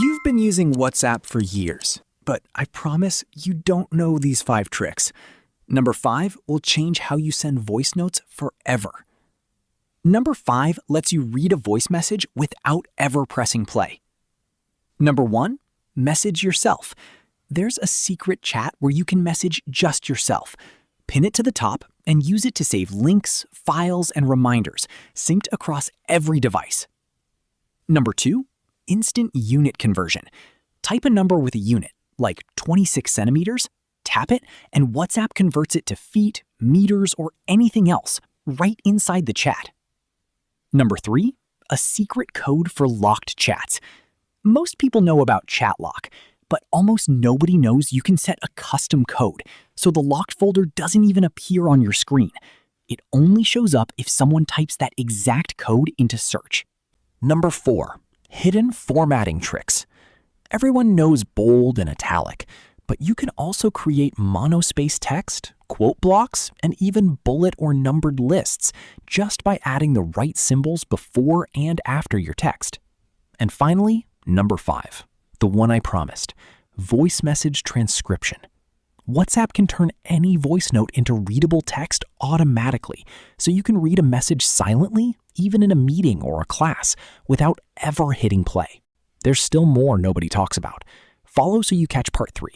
You've been using WhatsApp for years, but I promise you don't know these 5 tricks. Number 5 will change how you send voice notes forever. Number 5 lets you read a voice message without ever pressing play. Number 1, message yourself. There's a secret chat where you can message just yourself. Pin it to the top and use it to save links, files, and reminders, synced across every device. Number 2, instant unit conversion. Type a number with a unit, like 26 centimeters, tap it, and WhatsApp converts it to feet, meters, or anything else right inside the chat. Number 3, a secret code for locked chats. Most people know about chat lock, but almost nobody knows you can set a custom code, so the locked folder doesn't even appear on your screen. It only shows up if someone types that exact code into search. Number 4, hidden formatting tricks. Everyone knows bold and italic, but you can also create monospace text, quote blocks, and even bullet or numbered lists just by adding the right symbols before and after your text. And finally, number 5, the one I promised, voice message transcription. WhatsApp can turn any voice note into readable text automatically, so you can read a message silently, even in a meeting or a class, without ever hitting play. There's still more nobody talks about. Follow so you catch part 3.